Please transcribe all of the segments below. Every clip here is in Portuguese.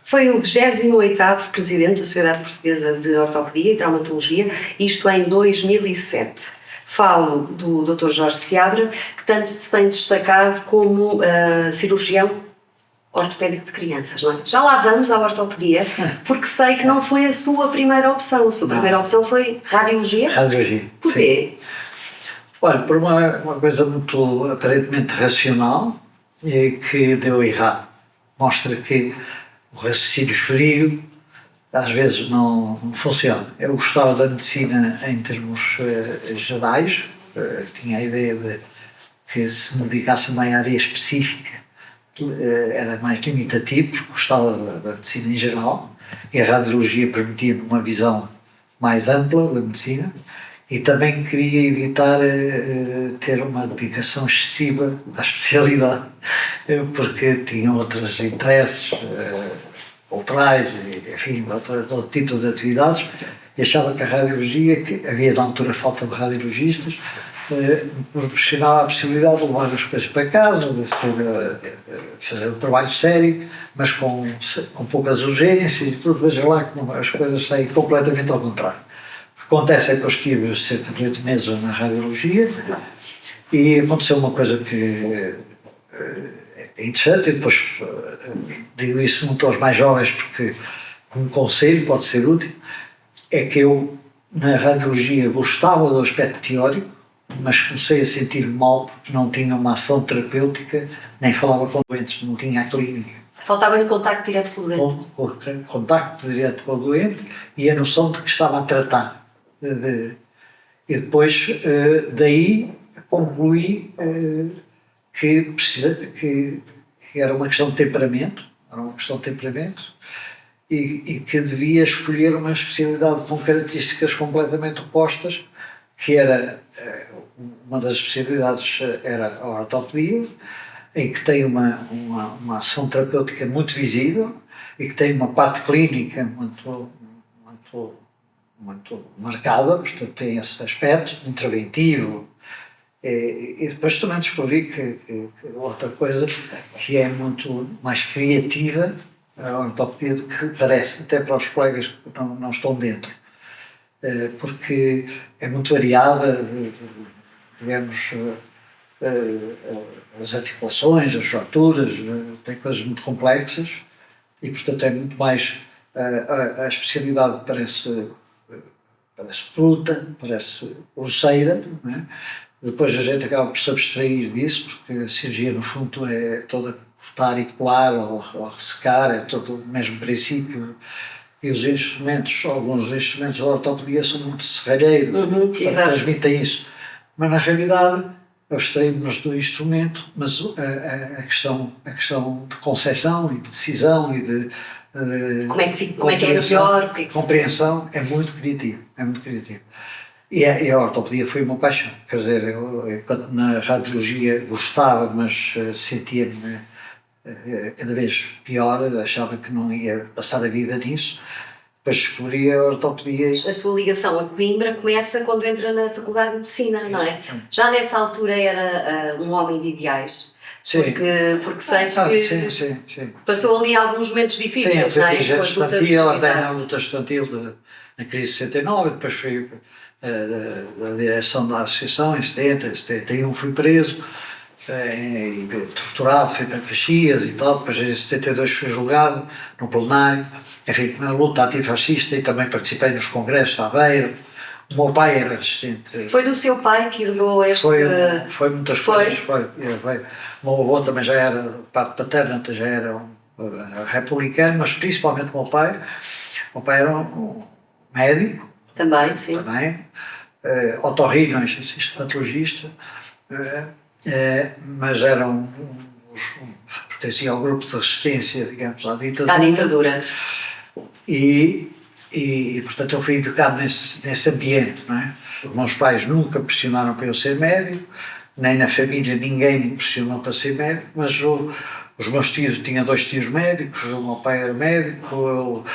Foi o 28º presidente da Sociedade Portuguesa de Ortopedia e Traumatologia, isto em 2007. Falo do Dr. Jorge Seabra, que tanto se tem destacado como cirurgião ortopédico de crianças, não é? Já lá vamos à ortopedia, porque sei que não foi a sua primeira opção. A sua primeira opção foi radiologia? Radiologia. Porquê? Olha, por uma coisa muito aparentemente racional e que deu errado. Mostra que o raciocínio frio às vezes não funciona. Eu gostava da medicina em termos gerais, tinha a ideia de que se me dedicasse a uma área específica era mais limitativo, porque gostava da medicina em geral, e a radiologia permitia-me uma visão mais ampla da medicina, e também queria evitar ter uma dedicação excessiva à especialidade, porque tinha outros interesses culturais, enfim, outro tipo de atividades, e achava que a radiologia, que havia na altura falta de radiologistas, proporcionava a possibilidade de levar as coisas para casa, de fazer um trabalho sério, mas com poucas urgências e tudo. Veja lá como as coisas saem completamente ao contrário. O que acontece é que eu estive cerca de 8 meses na radiologia e aconteceu uma coisa que é interessante, e depois digo isso muito aos mais jovens porque como conselho pode ser útil, é que eu na radiologia gostava do aspecto teórico, mas comecei a sentir-me mal porque não tinha uma ação terapêutica, nem falava com doentes, não tinha a clínica. Faltava-lhe contacto direto com o doente. Contacto direto com o doente e a noção de que estava a tratar. E depois, daí, concluí que era uma questão de temperamento, e que devia escolher uma especialidade com características completamente opostas, que era, uma das especialidades era a ortopedia, em que tem uma ação terapêutica muito visível e que tem uma parte clínica muito marcada, portanto tem esse aspecto interventivo. E depois também descobri que outra coisa que é muito mais criativa, a ortopedia, do que parece, até para os colegas que não estão dentro, porque é muito variada, digamos, as articulações, as fraturas, tem coisas muito complexas e, portanto, é muito mais, a especialidade parece bruta, parece grosseira, não é? Depois a gente acaba por se abstrair disso, porque a cirurgia, no fundo, é toda cortar e colar ou ressecar, é todo o mesmo princípio. E os instrumentos, alguns instrumentos da ortopedia são muito serralheiros, portanto, transmitem isso. Mas, na realidade, abstraímos-nos do instrumento, mas a questão de concepção e de decisão e de como é que era pior? Compreensão é muito criativa, E a ortopedia foi uma paixão, quer dizer, eu na radiologia gostava, mas sentia-me cada vez pior, achava que não ia passar a vida nisso. Depois descobri a ortopedia. A sua ligação a Coimbra começa quando entra na Faculdade de Medicina, não é? Já nessa altura era um homem de ideais. Sim. Porque sei que sim. Passou ali alguns momentos difíceis, sim, não é? Até na luta estudantil na crise de 69, depois fui da direção da associação em 70, em 71 fui preso, torturado, fui para Caxias e tal, depois em 72 fui julgado no plenário, enfim, na luta antifascista, e também participei nos congressos de Aveiro. O meu pai era assistente. Foi do seu pai que herdou este... Foi muitas coisas, foi. O meu avô também já era, parte paterna já era republicano, mas principalmente o meu pai. O meu pai era um médico. Também, sim. Otorrino, estomatologista, mas pertencia ao grupo de resistência, digamos, à ditadura. E portanto eu fui educado nesse ambiente, não é? Os meus pais nunca pressionaram para eu ser médico, nem na família ninguém me pressionou para ser médico, mas os meus tios, tinha 2 tios médicos, o meu pai era médico,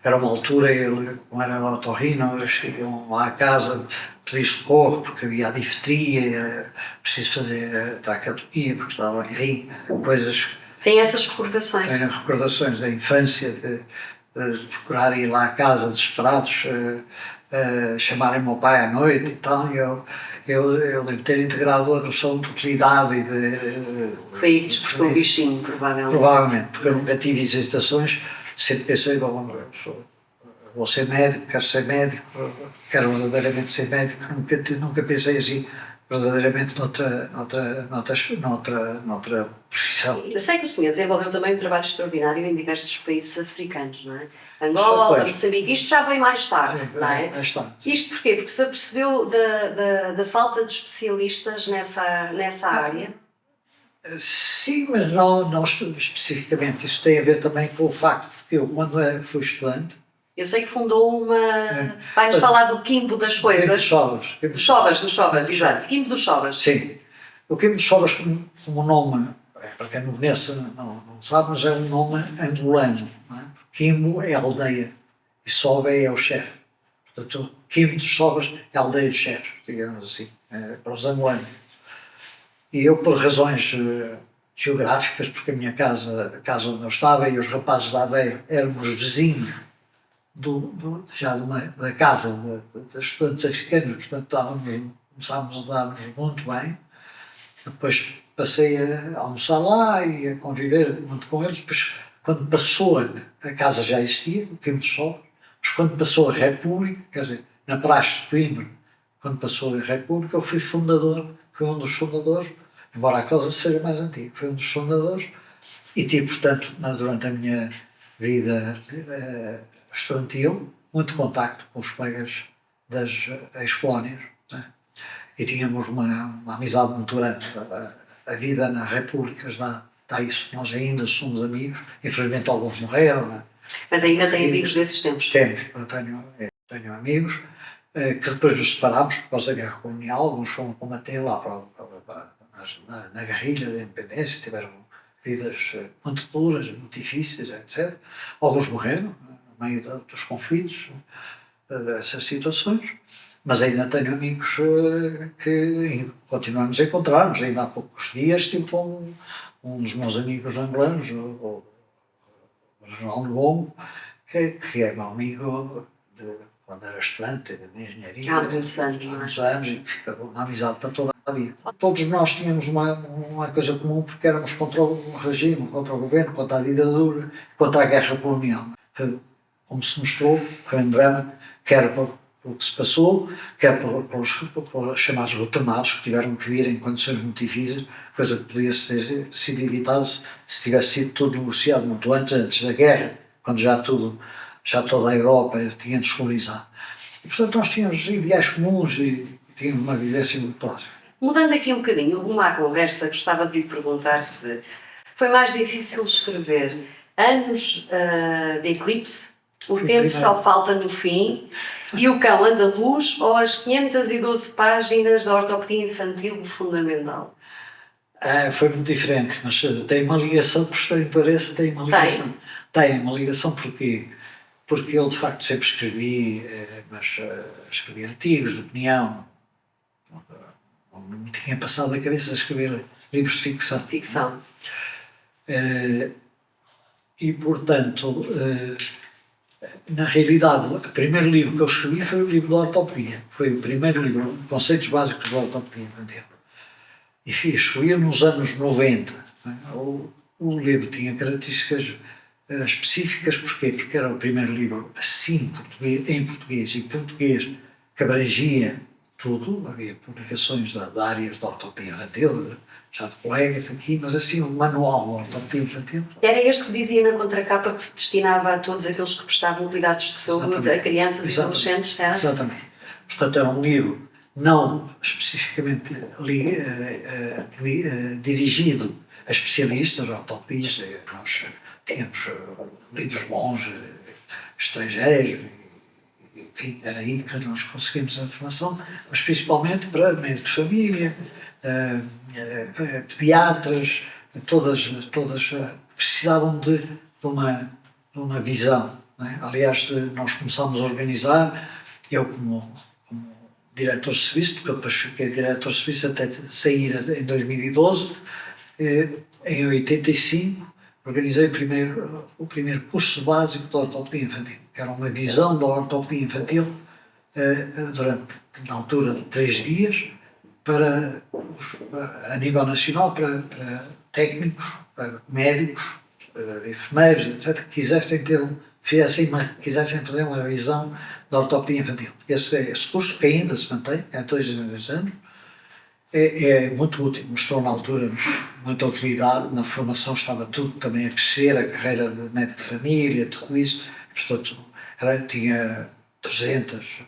era uma altura, ele, como era otorrino, eles iam lá à casa pedir socorro porque havia a difteria, era preciso fazer traqueotomia porque estava em rim, coisas Tem essas recordações. Tenho recordações da infância, de procurar ir lá à casa desesperados, chamarem o meu pai à noite e tal. Eu devo ter integrado a noção de utilidade e Foi aí que despertou o bichinho, provavelmente. provavelmente, porque eu nunca tive hesitações, sempre pensei, bom, vou ser médico, quero verdadeiramente ser médico, nunca pensei assim verdadeiramente noutra profissão. Eu sei que o senhor desenvolveu também um trabalho extraordinário em diversos países africanos, não é? Angola, Pois. Moçambique, isto já veio mais tarde, não é? Isto porquê? Porque se apercebeu da falta de especialistas nessa área. Sim, mas não especificamente. Isso tem a ver também com o facto de que eu, quando fui estudante... Eu sei que fundou uma... Vai-nos falar do Quimbo das coisas. Dos Chovas. Dos Chovas, exato. Quimbo dos Chovas. Sim. O Quimbo dos Chovas, como nome, para quem não conhece, não sabe, mas é um nome angolano. Não é? Quimbo é aldeia e Soba é o chefe. Portanto, Quimbo dos Chovas é a aldeia dos chefes, digamos assim, para os angolanos. E eu, por razões geográficas, porque a minha casa, a casa onde eu estava e os rapazes da Aveiro éramos vizinhos da casa de estudantes africanos, portanto começámos a dar-nos muito bem. Depois passei a almoçar lá e a conviver muito com eles. Depois, quando passou, a casa já existia, o Quimbo dos Chovas, mas quando passou a República, quer dizer, na Praxe de Coimbra, quando passou a República, eu fui um dos fundadores, embora a causa seja mais antiga, fui um dos fundadores e tive, portanto, durante a minha vida estudantil, muito contacto com os colegas das ex-colónias, né? E tínhamos uma amizade muito grande. A vida na República dá isso. Nós ainda somos amigos, infelizmente alguns morreram. Né? Mas ainda tem amigos desses tempos? Temos, eu tenho amigos que depois nos separámos por causa da guerra colonial. Alguns foram combater lá na guerrilha da independência, tiveram vidas muito duras, muito difíceis, etc. Alguns morreram no meio dos conflitos, dessas situações, mas ainda tenho amigos que continuamos a encontrar-nos. Ainda há poucos dias estive com um dos meus amigos angolanos, o João Longo, que é meu amigo quando era estudante de engenharia. Há muitos anos, não é? Há muitos anos, e fica uma amizade para toda a vida. Todos nós tínhamos uma coisa comum, porque éramos contra o regime, contra o governo, contra a ditadura, contra a guerra colonial. Como se mostrou, foi um drama, quer pelo que se passou, quer pelos chamados retornados, que tiveram que vir em condições muito difíceis, coisa que podia ter sido evitada se tivesse sido tudo negociado muito antes da guerra, quando já toda a Europa tinha descolonizado. E, portanto, nós tínhamos ideais comuns e tínhamos uma vivência muito próxima. Mudando aqui um bocadinho rumo à conversa, gostava de lhe perguntar se foi mais difícil escrever anos de eclipse, o tempo só falta no fim, e o cão andaluz, ou as 512 páginas da ortopedia infantil do fundamental? Foi muito diferente, mas tem uma ligação, por estranho que pareça, tem uma ligação. Tem uma ligação porque eu de facto sempre escrevi, mas escrevi artigos de opinião, não me tinha passado a cabeça a escrever livros de ficção. E portanto, na realidade, o primeiro livro que eu escrevi foi o livro da ortopedia. Foi o primeiro livro, Conceitos Básicos da Ortopedia Infantil. E escrevi nos anos 90. O livro tinha características específicas, porquê? Porque era o primeiro livro assim em português que abrangia tudo. Havia publicações de áreas da ortopedia infantil, já de colegas aqui, mas assim um manual da ortopedia infantil. Era este que dizia na contracapa que se destinava a todos aqueles que prestavam cuidados de saúde, a crianças e adolescentes? Era? Exatamente. Portanto, era um livro não especificamente dirigido a especialistas, a ortopedistas. Nós tínhamos livros bons, estrangeiros, enfim, era aí que nós conseguimos a informação, mas principalmente para médicos de família, pediatras, todas precisavam de uma visão. Não é? Aliás, nós começámos a organizar, eu como diretor de serviço, porque eu depois fiquei diretor de serviço até sair em 2012, Em 85, organizei o primeiro curso básico de ortopedia infantil, que era uma visão da ortopedia infantil durante, na altura, de 3 dias, a nível nacional, para técnicos, para médicos, para enfermeiros, etc., que quisessem fazer uma visão da ortopedia infantil. Esse curso, que ainda se mantém, há 2 anos, é muito útil, mostrou na altura muita utilidade, na formação estava tudo também a crescer, a carreira de médico de família, tudo isso, portanto, tinha 300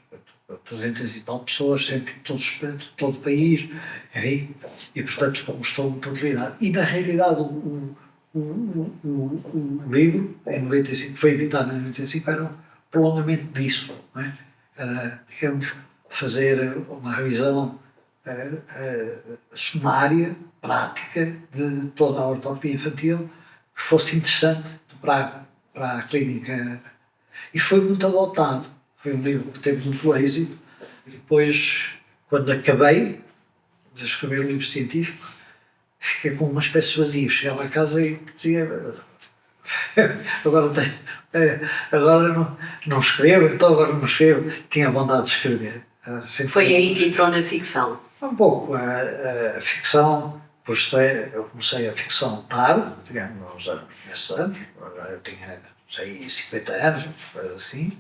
e tal pessoas, sempre de todo o país, e portanto mostrou muita utilidade. E na realidade o livro, em 95, foi editado em 95, era um prolongamento disso, não é? Era, digamos, fazer uma revisão sumária, prática, de toda a ortopedia infantil, que fosse interessante para a clínica. E foi muito adotado. Foi um livro que teve muito êxito. E depois, quando acabei de escrever o livro científico, fiquei com uma espécie de vazio. Chegava a casa e dizia: agora não escrevo, então agora não escrevo. Tinha vontade de escrever. Foi aí que entrou na ficção? Um pouco. A ficção, eu comecei a ficção tarde, digamos, nesses anos, eu tinha 50 anos, assim.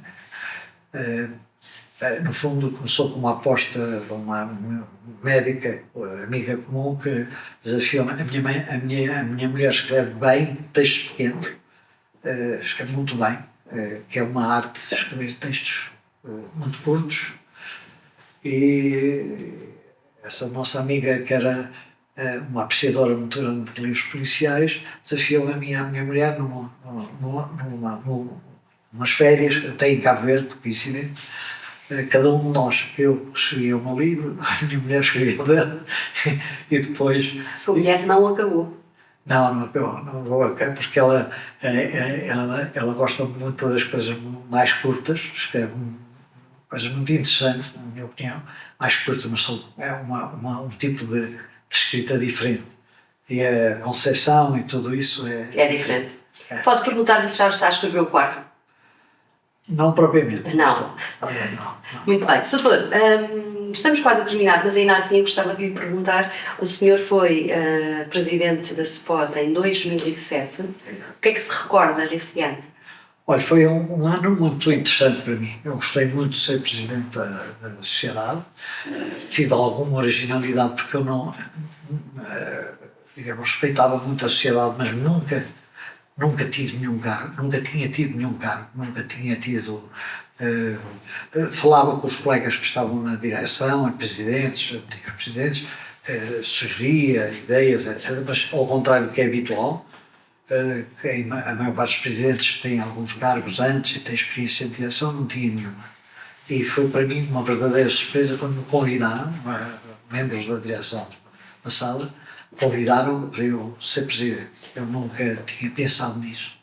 No fundo, começou com uma aposta de uma médica, amiga comum, que desafiou-me. A minha mulher escreve bem textos pequenos, escreve muito bem, que é uma arte de escrever textos muito curtos. E essa nossa amiga, que era uma apreciadora muito grande de livros policiais, desafiou a mim e a minha mulher numas férias, até em Cabo Verde, por coincidência. Cada um de nós, eu escrevia o meu livro, a minha mulher escrevia o dela, e depois... Sua mulher não acabou? Não acabou, porque ela gosta muito das coisas mais curtas, escreve coisas muito interessantes, na minha opinião, mais curtas, mas é um tipo de escrita diferente. E a concepção e tudo isso é diferente. Posso perguntar-lhe se já está a escrever o quarto? Não propriamente. Não. Muito bem. Soutor, estamos quase a terminar, mas ainda assim eu gostava de lhe perguntar, o senhor foi presidente da SPOT em 2007, o que é que se recorda desse ano? Olha, foi um ano muito interessante para mim. Eu gostei muito de ser presidente da sociedade, tive alguma originalidade porque eu não, digamos, respeitava muito a sociedade, mas nunca tive nenhum cargo, nunca tinha tido nenhum cargo, nunca tinha tido... falava com os colegas que estavam na direção, antigos presidentes, sugeria ideias, etc., mas ao contrário do que é habitual, a maior parte dos presidentes tem alguns cargos antes e tem experiência de direção, não tinha nenhuma. E foi para mim uma verdadeira surpresa quando me convidaram, membros da direção passada, convidaram-me para eu ser presidente. Eu nunca tinha pensado nisso.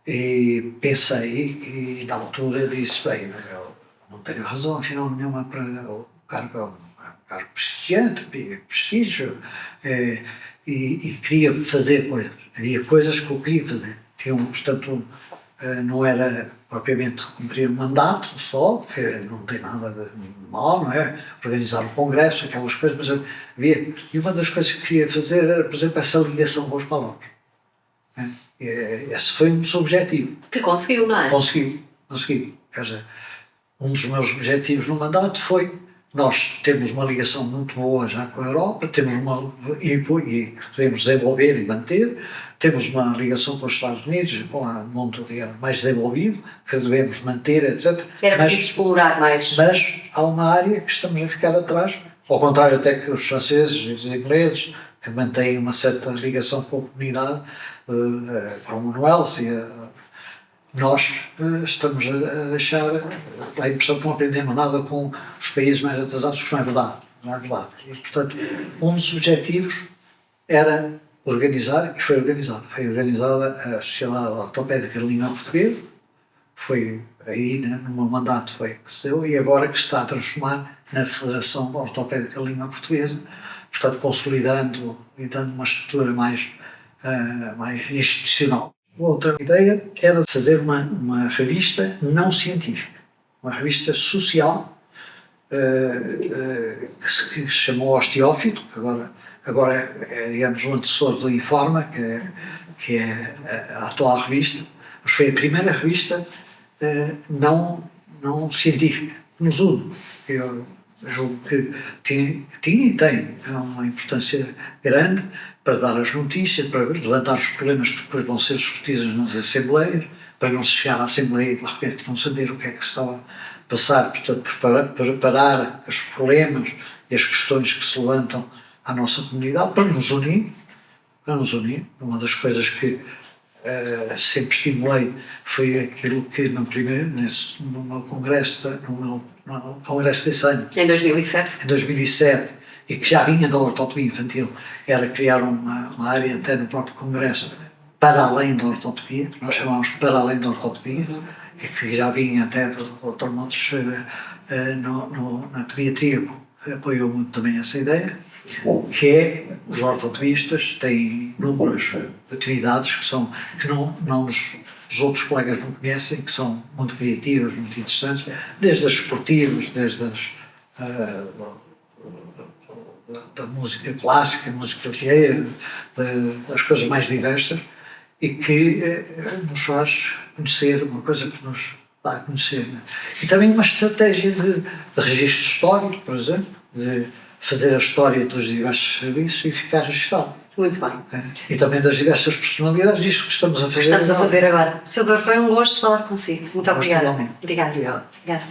E pensei, e na altura disse: bem, eu não tenho razão afinal nenhuma para o cargo, é um cargo prestigiante, prestígio, e queria fazer coisas. Havia coisas que eu queria fazer. Portanto, não era propriamente cumprir o mandato só, que não tem nada de mal, não é? Organizar um congresso, aquelas coisas, mas havia. E uma das coisas que queria fazer era, por exemplo, essa ligação com os palavras. Esse foi um dos objetivos. Que conseguiu, não é? Consegui. Quer dizer, um dos meus objetivos no mandato foi: nós temos uma ligação muito boa já com a Europa, e que podemos desenvolver e manter, temos uma ligação com os Estados Unidos, com o mundo, digamos, mais desenvolvido, que devemos manter, etc. Era preciso explorar mais. Mas há uma área que estamos a ficar atrás, ao contrário até que os franceses e os ingleses, que mantêm uma certa ligação com a comunidade, Commonwealth, nós estamos a deixar a impressão que não aprendemos nada com os países mais atrasados, que não é verdade. E, portanto, um dos objetivos era organizar, e foi organizada a Sociedade Ortopédica de Língua Portuguesa, foi aí, no meu mandato foi que se deu, e agora que se está a transformar na Federação Ortopédica de Língua Portuguesa, portanto, consolidando e dando uma estrutura mais institucional. Outra ideia era fazer uma revista não científica, uma revista social, que se chamou Osteófito, que agora é, digamos, o antecessor do Informa, que é a atual revista, mas foi a primeira revista não científica, que nos une. Eu julgo que tinha e tem uma importância grande para dar as notícias, para levantar os problemas que depois vão ser discutidos nas assembleias, para não se chegar à assembleia e de repente não saber o que é que se estava a passar, portanto preparar os problemas e as questões que se levantam à nossa comunidade, para nos unir. Uma das coisas que sempre estimulei foi aquilo que no meu congresso, no congresso desse ano, Em 2007? em 2007, e que já vinha da ortopedia infantil, era criar uma área até no próprio congresso para além da ortopedia, que nós chamávamos para além da ortopedia, e que já vinha até do Dr. Montes na pediatria, que apoiou muito também essa ideia, que é os ortopedistas têm inúmeras atividades que os outros colegas não conhecem, que são muito criativas, muito interessantes, desde as esportivas, desde da música clássica, música ligeira, das coisas mais diversas, e que nos faz conhecer uma coisa que nos dá a conhecer. Né? E também uma estratégia de registro histórico, por exemplo, de fazer a história dos diversos serviços e ficar registado. Muito bem. E também das diversas personalidades, isto que estamos a fazer. Agora. Sr. Doutor, foi um gosto falar consigo. Muito obrigada. Obrigado. Obrigada.